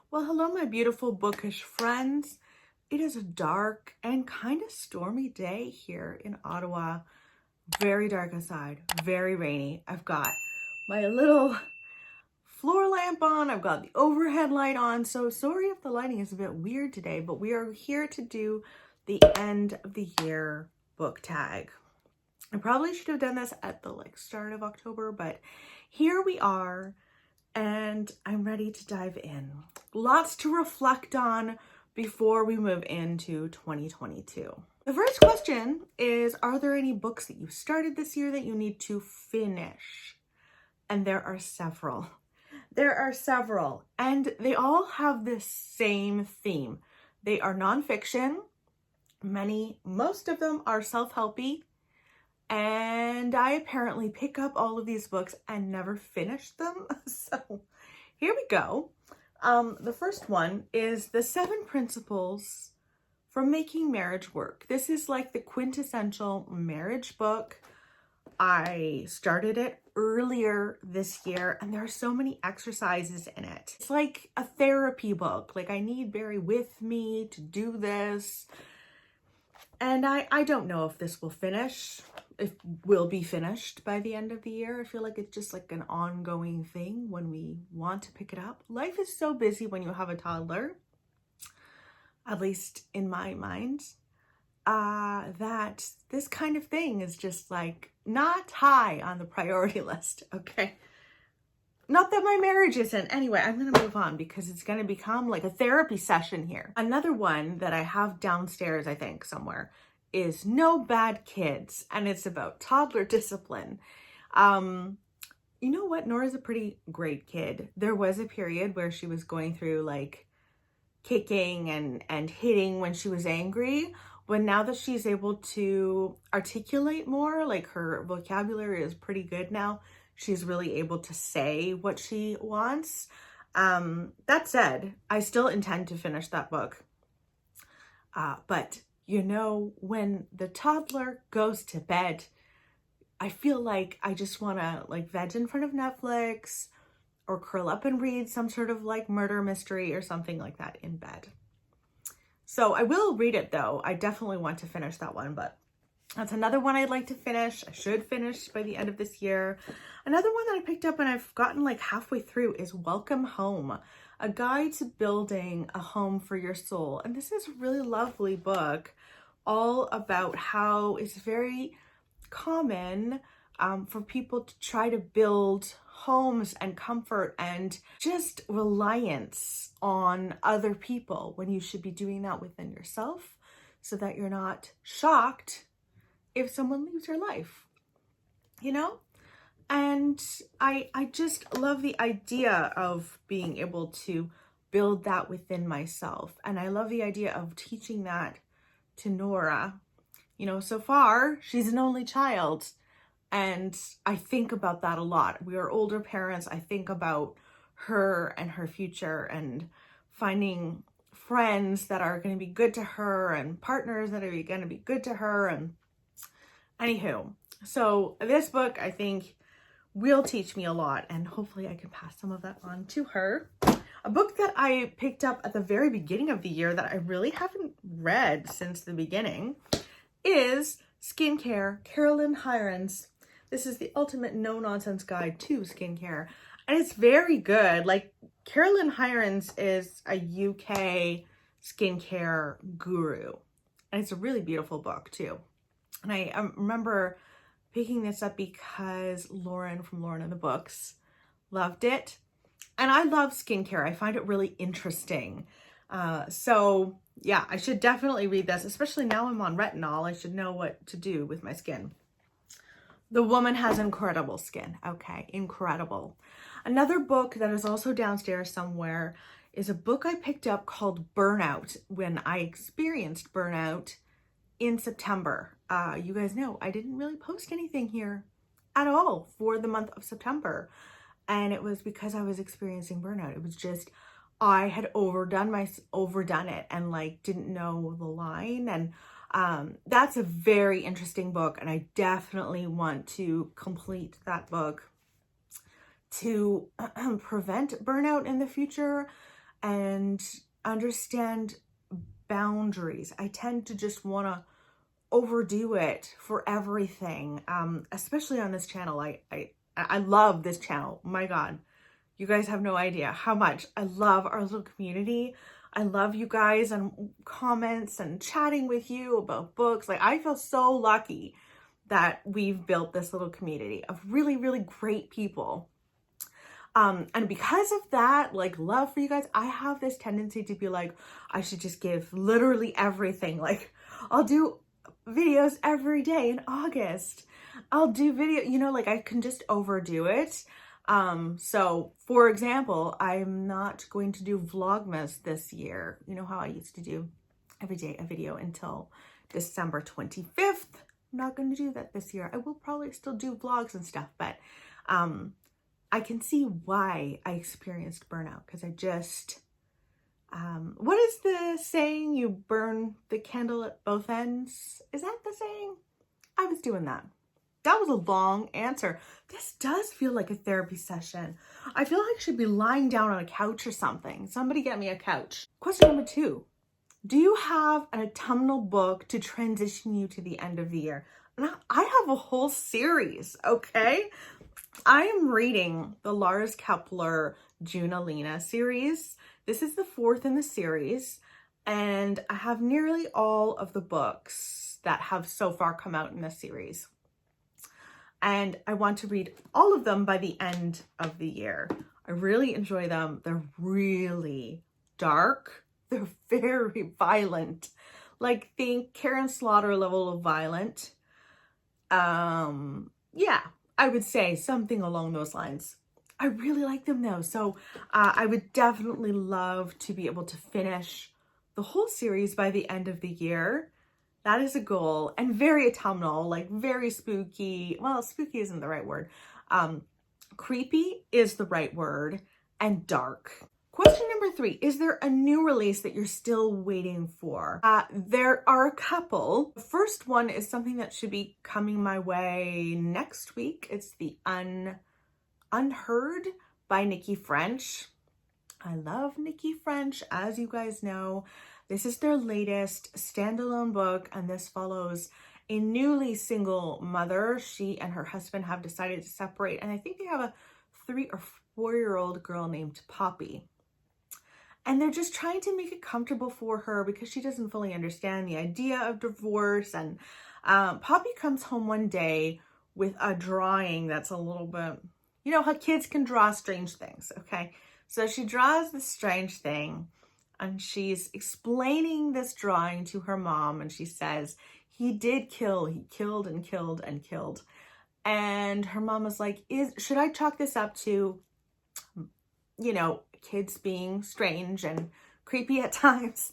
Well, hello, my beautiful bookish friends. It is a dark and kind of stormy day here in Ottawa. Very dark outside, very rainy. I've got my little floor lamp on. I've got the overhead light on. So sorry if the lighting is a bit weird today, but we are here to do the end of the year book tag. I probably should have done this at the start of October, but here we are. And I'm ready to dive in. Lots to reflect on before we move into 2022. The first question is, are there any books that you started this year that you need to finish? And there are several. There are several, and they all have this same theme. They are nonfiction. Most of them are self-helpy. And I apparently pick up all of these books and never finish them. So here we go. The first one is The 7 Principles for Making Marriage Work. This is like the quintessential marriage book. I started it earlier this year and there are so many exercises in it. It's like a therapy book. Like I need Barry with me to do this. And I don't know if this will finish. It will be finished by the end of the year. I feel like it's just like an ongoing thing when we want to pick it up. Life is so busy when you have a toddler, at least in my mind, that this kind of thing is just like not high on the priority list, okay? Not that my marriage isn't. Anyway, I'm going to move on because it's going to become like a therapy session here. Another one that I have downstairs, I think, somewhere is No Bad Kids, and it's about toddler discipline. You know what? Nora's a pretty great kid. There was a period where she was going through like kicking and hitting when she was angry. But now that she's able to articulate more, like her vocabulary is pretty good now, she's really able to say what she wants. That said, I still intend to finish that book. But you know, when the toddler goes to bed, I feel like I just want to like veg in front of Netflix or curl up and read some sort of like murder mystery or something like that in bed. So I will read it though. I definitely want to finish that one, but that's another one I'd like to finish. I should finish by the end of this year. Another one that I picked up and I've gotten like halfway through is Welcome Home, a guide to building a home for your soul. And this is a really lovely book, all about how it's very common for people to try to build homes and comfort and just reliance on other people when you should be doing that within yourself so that you're not shocked if someone leaves your life, you know? And I just love the idea of being able to build that within myself. And I love the idea of teaching that to Nora. You know, so far, she's an only child. And I think about that a lot. We are older parents. I think about her and her future and finding friends that are going to be good to her and partners that are going to be good to her. And anywho, so this book, I think, will teach me a lot, and hopefully I can pass some of that on to her. A book that I picked up at the very beginning of the year that I really haven't read since the beginning is Skincare, Carolyn Hirons. This is the ultimate no-nonsense guide to skincare, and it's very good. Like, Carolyn Hirons is a UK skincare guru, and it's a really beautiful book too. And I remember picking this up because Lauren from Lauren and the Books loved it. And I love skincare. I find it really interesting. So yeah, I should definitely read this, especially now I'm on retinol. I should know what to do with my skin. The woman has incredible skin. Okay, incredible. Another book that is also downstairs somewhere is a book I picked up called Burnout when I experienced burnout in September. You guys know I didn't really post anything here at all for the month of September. And it was because I was experiencing burnout. It was just, I had overdone it and like didn't know the line. And that's a very interesting book. And I definitely want to complete that book to prevent burnout in the future and and understand boundaries. I tend to just want to overdo it for everything, especially on this channel. I love this channel. My God, you guys have no idea how much I love our little community. I love you guys and comments and chatting with you about books. Like, I feel so lucky that we've built this little community of really, really great people. And because of that, like, love for you guys, I have this tendency to be like, I should just give literally everything. Like, I'll do videos every day in August. I'll do video, you know, like, I can just overdo it. So for example, I'm not going to do Vlogmas this year. You know how I used to do every day a video until December 25th. I'm not going to do that this year. I will probably still do vlogs and stuff, but, I can see why I experienced burnout, because I just, what is the saying? You burn the candle at both ends. Is that the saying? I was doing that. That was a long answer. This does feel like a therapy session. I feel like I should be lying down on a couch or something. Somebody get me a couch. Question number 2. Do you have an autumnal book to transition you to the end of the year? Now, I have a whole series, okay? I am reading the Lars Kepler June Alina series. This is the 4th in the series, and I have nearly all of the books that have so far come out in this series. And I want to read all of them by the end of the year. I really enjoy them. They're really dark. They're very violent. Like, think Karen Slaughter level of violent. Yeah, I would say something along those lines. I really like them though. So I would definitely love to be able to finish the whole series by the end of the year. That is a goal, and very autumnal, like very spooky. Well, spooky isn't the right word. Creepy is the right word, and dark. Question number 3, is there a new release that you're still waiting for? There are a couple. The first one is something that should be coming my way next week. It's the Unheard by Nikki French. I love Nikki French, as you guys know. This is their latest standalone book, and this follows a newly single mother. She and her husband have decided to separate, and I think they have a 3 or 4-year-old girl named Poppy. And they're just trying to make it comfortable for her because she doesn't fully understand the idea of divorce. And Poppy comes home one day with a drawing that's a little bit, you know how kids can draw strange things, okay? So she draws this strange thing, and she's explaining this drawing to her mom, and she says, he did kill, he killed and killed and killed. And her mom was like, should I chalk this up to, you know, kids being strange and creepy at times?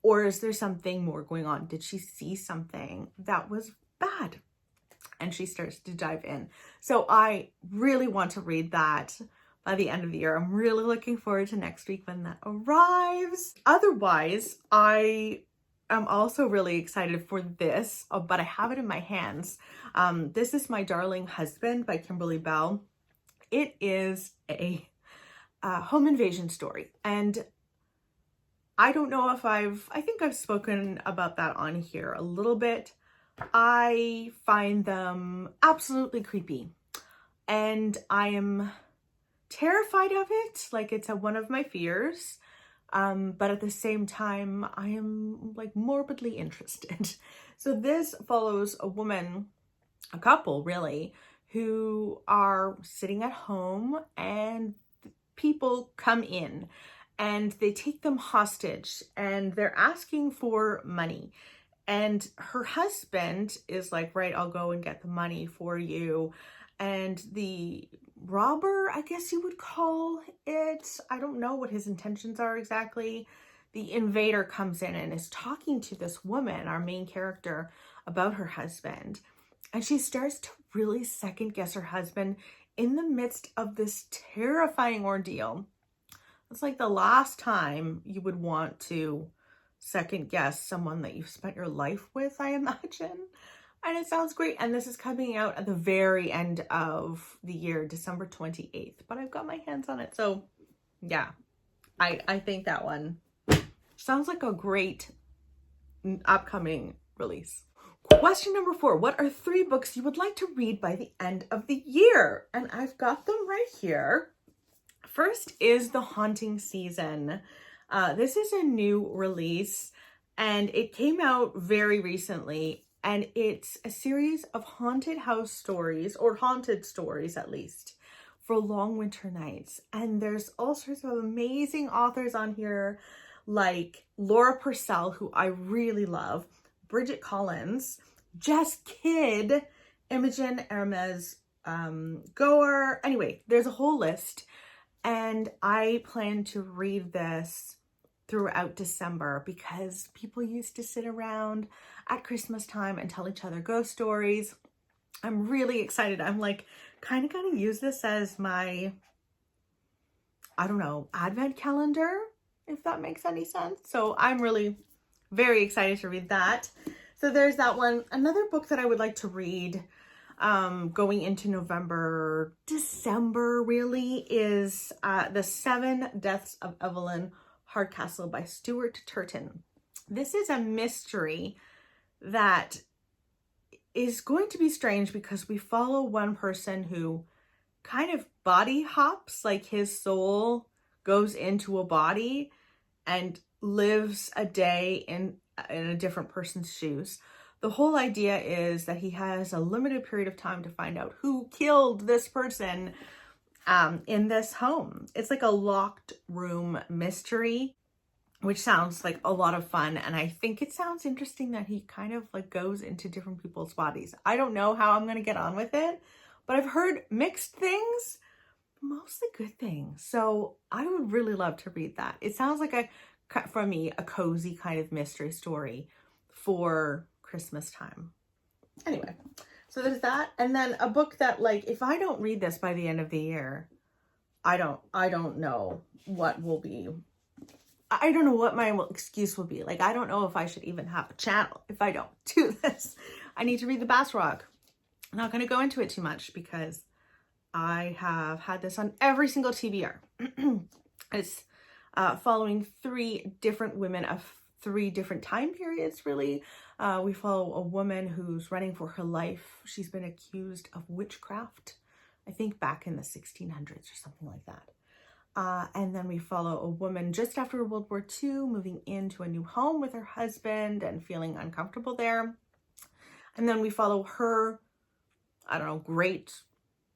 Or is there something more going on? Did she see something that was bad? And she starts to dive in. So I really want to read that by the end of the year. I'm really looking forward to next week when that arrives. Otherwise, I am also really excited for this, but I have it in my hands. This is My Darling Husband by Kimberly Bell. It is a home invasion story, and I don't know if I think I've spoken about that on here a little bit. I find them absolutely creepy, and I am terrified of it. Like, it's one of my fears, but at the same time I am like morbidly interested. So this follows a couple really, who are sitting at home, and people come in and they take them hostage, and they're asking for money. And her husband is like, right, I'll go and get the money for you. And the robber, I guess you would call it, I don't know what his intentions are exactly, the invader comes in and is talking to this woman, our main character, about her husband. And she starts to really second guess her husband in the midst of this terrifying ordeal. It's like the last time you would want to second guess someone that you've spent your life with, I imagine. And it sounds great. And this is coming out at the very end of the year, December 28th. But I've got my hands on it. So yeah, I think that one sounds like a great upcoming release. Question number 4. What are 3 books you would like to read by the end of the year? And I've got them right here. First is The Haunting Season. This is a new release and it came out very recently, and it's a series of haunted house stories, or haunted stories at least, for long winter nights. And there's all sorts of amazing authors on here, like Laura Purcell, who I really love, Bridget Collins, Jess Kidd, Imogen Hermes Goer. Anyway, there's a whole list, and I plan to read this throughout December because people used to sit around at Christmas time and tell each other ghost stories. I'm really excited. I'm like kind of going to use this as my, I don't know, advent calendar, if that makes any sense. So I'm really very excited to read that. So there's that one. Another book that I would like to read going into November, December really, is The 7 Deaths of Evelyn Hardcastle by Stuart Turton. This is a mystery that is going to be strange because we follow one person who kind of body hops, like his soul goes into a body and lives a day in a different person's shoes. The whole idea is that he has a limited period of time to find out who killed this person in this home. It's like a locked room mystery, which sounds like a lot of fun. And I think it sounds interesting that he kind of like goes into different people's bodies. I don't know how I'm going to get on with it, but I've heard mixed things, mostly good things. So I would really love to read that. It sounds like for me, a cozy kind of mystery story for Christmas time. Anyway, so there's that. And then a book that, like, if I don't read this by the end of the year, I don't know what will be. I don't know what my excuse will be. Like, I don't know if I should even have a channel if I don't do this. I need to read the Bass Rock. I'm not going to go into it too much because I have had this on every single TBR. It's following 3 different women of 3 different time periods, really. We follow a woman who's running for her life. She's been accused of witchcraft, I think back in the 1600s or something like that. And then we follow a woman just after World War II moving into a new home with her husband and feeling uncomfortable there. And then we follow her, I don't know, great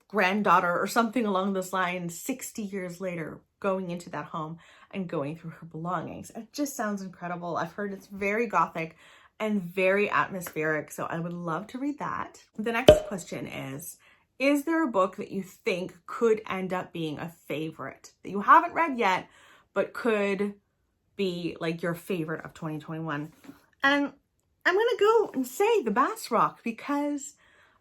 granddaughter or something along those lines, 60 years later, going into that home and going through her belongings. It just sounds incredible. I've heard it's very gothic and very atmospheric, so I would love to read that. The next question is there a book that you think could end up being a favorite that you haven't read yet, but could be like your favorite of 2021? And I'm gonna go and say the Bass Rock because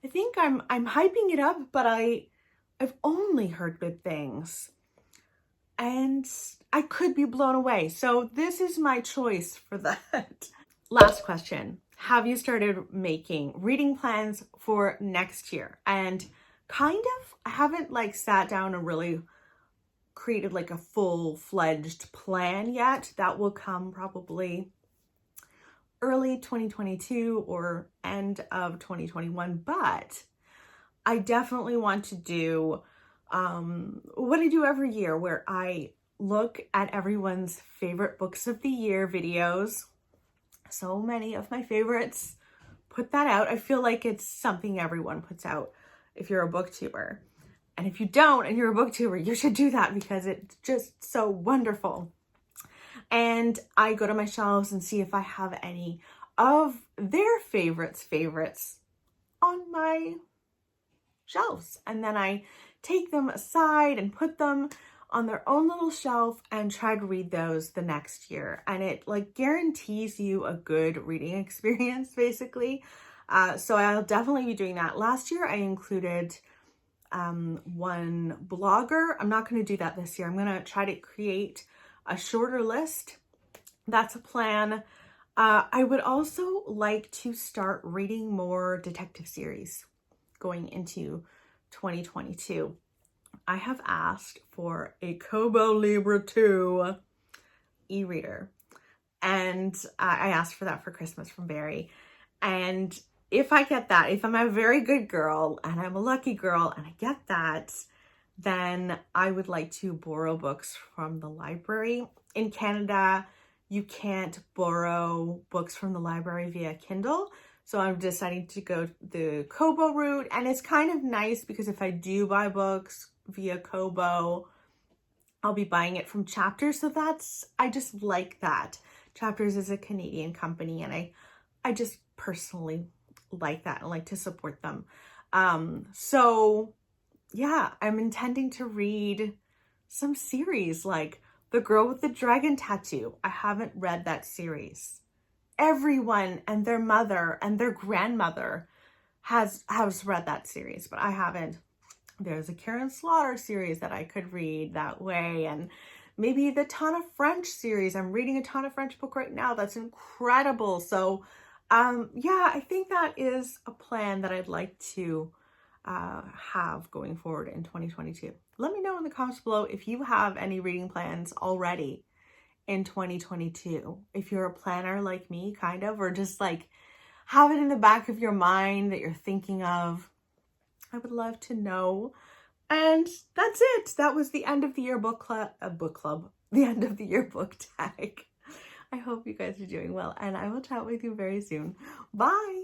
I think I'm hyping it up, but I've only heard good things and I could be blown away. So this is my choice for that. Last question. Have you started making reading plans for next year? And kind of, I haven't like sat down and really created like a full-fledged plan yet. That will come probably early 2022 or end of 2021, but I definitely want to do what I do every year, where I look at everyone's favorite books of the year videos. So many of my favorites put that out. I feel like it's something everyone puts out if you're a booktuber. And if you don't and you're a booktuber, you should do that because it's just so wonderful. And I go to my shelves and see if I have any of their favorites on my shelves. And then I take them aside and put them on their own little shelf and try to read those the next year. And it like guarantees you a good reading experience, basically. So I'll definitely be doing that. Last year I included one blogger. I'm not going to do that this year. I'm going to try to create a shorter list. That's a plan. I would also like to start reading more detective series going into 2022. I have asked for a Kobo Libra 2 e-reader. And I asked for that for Christmas from Barry. And if I get that, if I'm a very good girl and I'm a lucky girl and I get that, then I would like to borrow books from the library. In Canada, you can't borrow books from the library via Kindle. So I'm deciding to go the Kobo route. And it's kind of nice because if I do buy books via Kobo, I'll be buying it from Chapters. So I just like that. Chapters is a Canadian company and I just personally like that and like to support them. So yeah, I'm intending to read some series like The Girl with the Dragon Tattoo. I haven't read that series. Everyone and their mother and their grandmother has read that series, but I haven't. There's a Karen Slaughter series that I could read that way, and maybe the Ton of French series. I'm reading a Ton of French book right now. That's incredible. So yeah, I think that is a plan that I'd like to have going forward in 2022. Let me know in the comments below if you have any reading plans already in 2022. If you're a planner like me, kind of, or just like have it in the back of your mind that you're thinking of. I would love to know. And that's it. That was the end of the year book club, the end of the year book tag. I hope you guys are doing well, and I will chat with you very soon. Bye.